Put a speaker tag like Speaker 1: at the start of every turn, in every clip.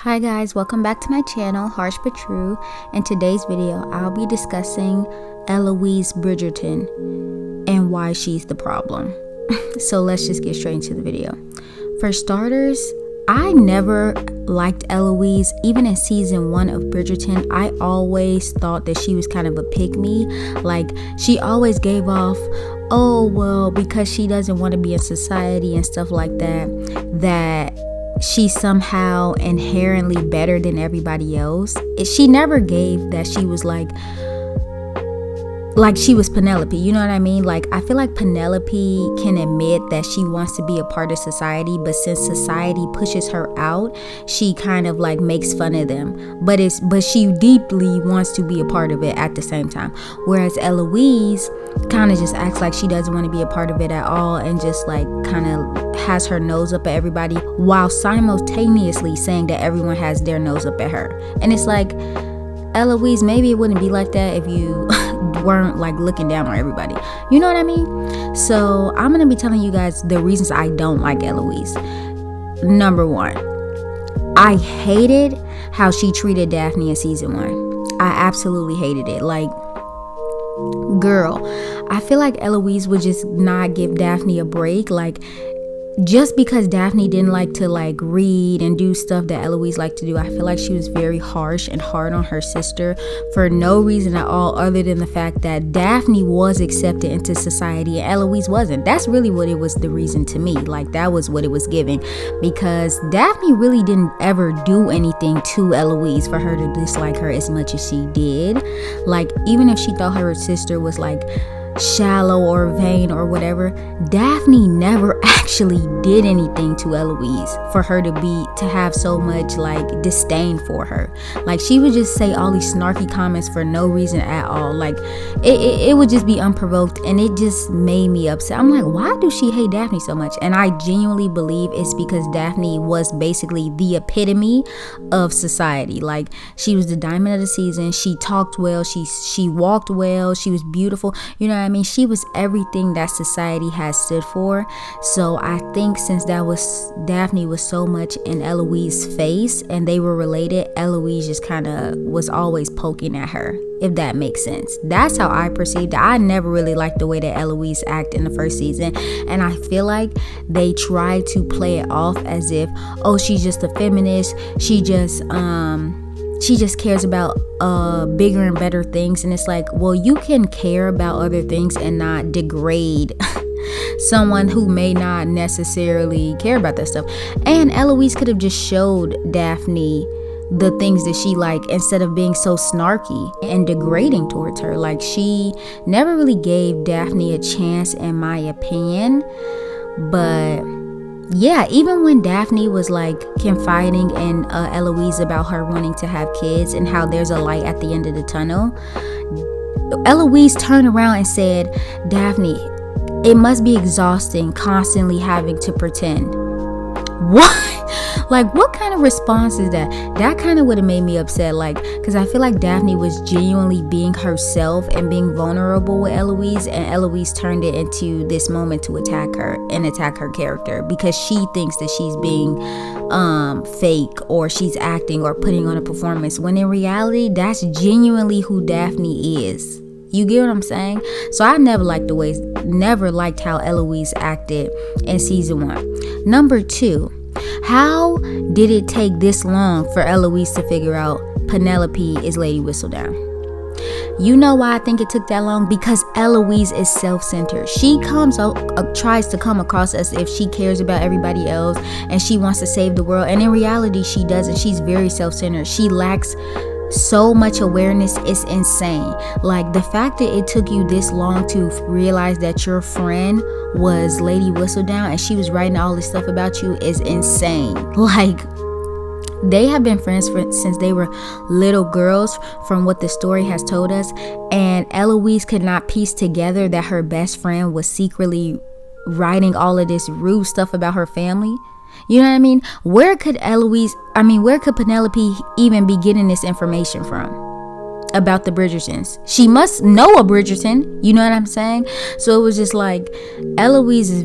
Speaker 1: Hi guys, welcome back to my channel, Harsh But True. In today's video, I'll be discussing Eloise Bridgerton and why she's the problem. So let's just get straight into the video. For starters, I never liked Eloise. Even in season 1 of Bridgerton, I always thought that she was kind of a pick-me. Like, she always gave off, oh well, because she doesn't want to be in society and stuff like that she's somehow inherently better than everybody else. She never gave that she was like she was Penelope, you know what I mean? Like, I feel like Penelope can admit that she wants to be a part of society, but since society pushes her out, she kind of like makes fun of them, but she deeply wants to be a part of it at the same time. Whereas Eloise kind of just acts like she doesn't want to be a part of it at all, and just like kind of has her nose up at everybody, while simultaneously saying that everyone has their nose up at her. And it's like, Eloise, maybe it wouldn't be like that if you weren't like looking down on everybody, you know what I mean? So I'm gonna be telling you guys the reasons I don't like Eloise. Number 1, I hated how she treated Daphne in season 1. I absolutely hated it. Like, girl, I feel like Eloise would just not give Daphne a break. Like, just because Daphne didn't like to like read and do stuff that Eloise liked to do, I feel like she was very harsh and hard on her sister for no reason at all, other than the fact that Daphne was accepted into society and Eloise wasn't. That's really what it was, the reason to me. Like, that was what it was giving, because Daphne really didn't ever do anything to Eloise for her to dislike her as much as she did. Like, even if she thought her sister was like shallow or vain or whatever, Daphne never actually did anything to Eloise for her to have so much like disdain for her. Like, she would just say all these snarky comments for no reason at all. Like, it would just be unprovoked, and it just made me upset. I'm like, why do she hate Daphne so much? And I genuinely believe it's because Daphne was basically the epitome of society. Like, she was the diamond of the season. She talked well, she walked well, she was beautiful, you know what I mean? She was everything that society has stood for. So I think since Daphne was so much in Eloise's face and they were related, Eloise just kind of was always poking at her, if that makes sense. That's how I perceived it. I never really liked the way that Eloise acted in the first season, and I feel like they tried to play it off as if, oh, she's just a feminist, she just cares about bigger and better things. And it's like, well, you can care about other things and not degrade someone who may not necessarily care about that stuff. And Eloise could have just showed Daphne the things that she like, instead of being so snarky and degrading towards her. Like, she never really gave Daphne a chance, in my opinion. But yeah, even when Daphne was like confiding in Eloise about her wanting to have kids and how there's a light at the end of the tunnel, Eloise turned around and said, Daphne, it must be exhausting constantly having to pretend. What? Like, what kind of response is that? That kind of would have made me upset. Like, because I feel like Daphne was genuinely being herself and being vulnerable with Eloise, and Eloise turned it into this moment to attack her and attack her character because she thinks that she's being fake, or she's acting or putting on a performance, when in reality, that's genuinely who Daphne is. You get what I'm saying? So I never liked how Eloise acted in season 1. Number 2, how did it take this long for Eloise to figure out Penelope is Lady Whistledown? You know why I think it took that long? Because Eloise is self-centered. She tries to come across as if she cares about everybody else and she wants to save the world. And in reality, she doesn't. She's very self-centered. She lacks so much awareness. It's insane. Like, the fact that it took you this long to realize that your friend was Lady Whistledown and she was writing all this stuff about you is insane. Like, they have been friends since they were little girls, from what the story has told us, and Eloise could not piece together that her best friend was secretly writing all of this rude stuff about her family. You know what I mean? Where could Penelope even be getting this information from about the Bridgertons? She must know a Bridgerton, you know what I'm saying? So it was just like, Eloise is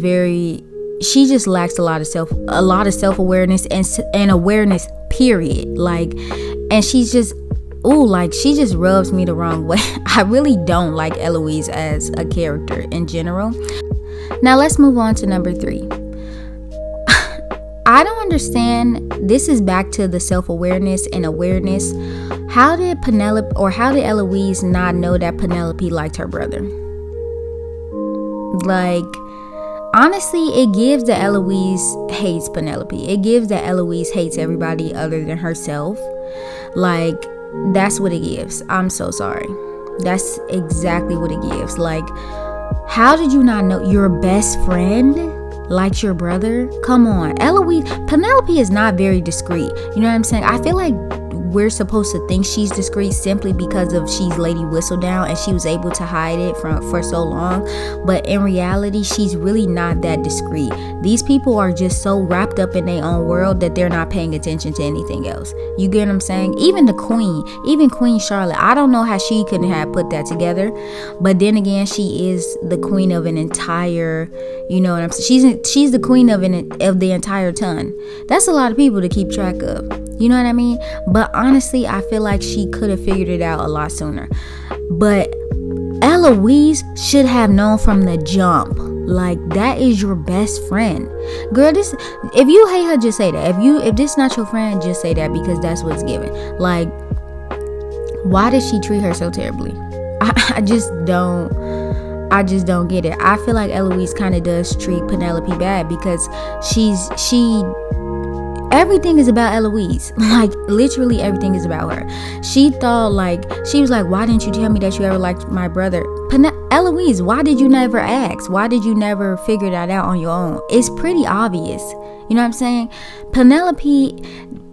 Speaker 1: she just lacks a lot of self-awareness and awareness, period. Like, and she's just, like, she just rubs me the wrong way. I really don't like Eloise as a character in general. Now let's move on to number 3. I don't understand. This is back to the self-awareness and awareness. How did Eloise not know that Penelope liked her brother? Like, honestly, it gives that Eloise hates Penelope. It gives that Eloise hates everybody other than herself. Like, that's what it gives. I'm so sorry. That's exactly what it gives. Like, how did you not know your best friend likes your brother? Come on. Penelope is not very discreet. You know what I'm saying? I feel like we're supposed to think she's discreet simply because of she's Lady Whistledown and she was able to hide it for so long. But in reality, she's really not that discreet. These people are just so wrapped up in their own world that they're not paying attention to anything else. You get what I'm saying? Even Queen Charlotte, I don't know how she couldn't have put that together. But then again, she is the queen of an entire, you know what I'm saying? She's the queen of the entire ton. That's a lot of people to keep track of. You know what I mean? But honestly, I feel like she could have figured it out a lot sooner. But Eloise should have known from the jump. Like, that is your best friend. Girl, if you hate her, just say that. If this not your friend, just say that, because that's what's given. Like, why does she treat her so terribly? I just don't get it. I feel like Eloise kind of does treat Penelope bad because everything is about Eloise. Like, literally everything is about her. She was like, why didn't you tell me that you ever liked my brother? Eloise, why did you never ask? Why did you never figure that out on your own? It's pretty obvious. You know what I'm saying? Penelope,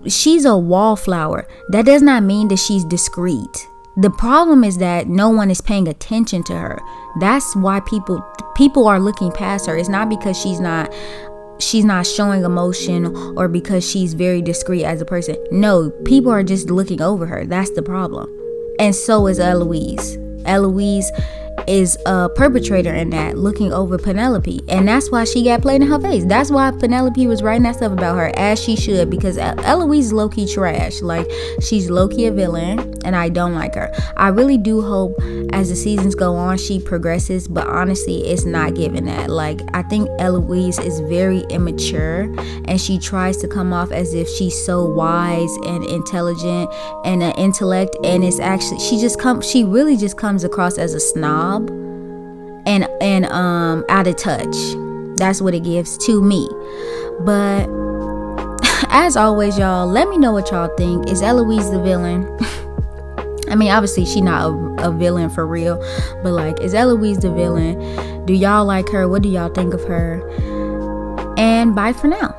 Speaker 1: she's a wallflower. That does not mean that she's discreet. The problem is that no one is paying attention to her. That's why people are looking past her. It's not because she's not showing emotion or because she's very discreet as a person. No, people are just looking over her. That's the problem. And so is Eloise. Eloise is a perpetrator in that, looking over Penelope, and that's why she got played in her face. That's why Penelope was writing that stuff about her, as she should, because Eloise is low-key trash. Like, she's low-key a villain, and I don't like her. I really do hope as the seasons go on she progresses, but honestly, it's not given that. Like, I think Eloise is very immature, and she tries to come off as if she's so wise and intelligent and an intellect, and it's actually she really just comes across as a snob and out of touch. That's what it gives to me. But as always, y'all, let me know what y'all think. Is Eloise the villain? I mean, obviously she's not a villain for real, but like, is Eloise the villain? Do y'all like her? What do y'all think of her? And bye for now.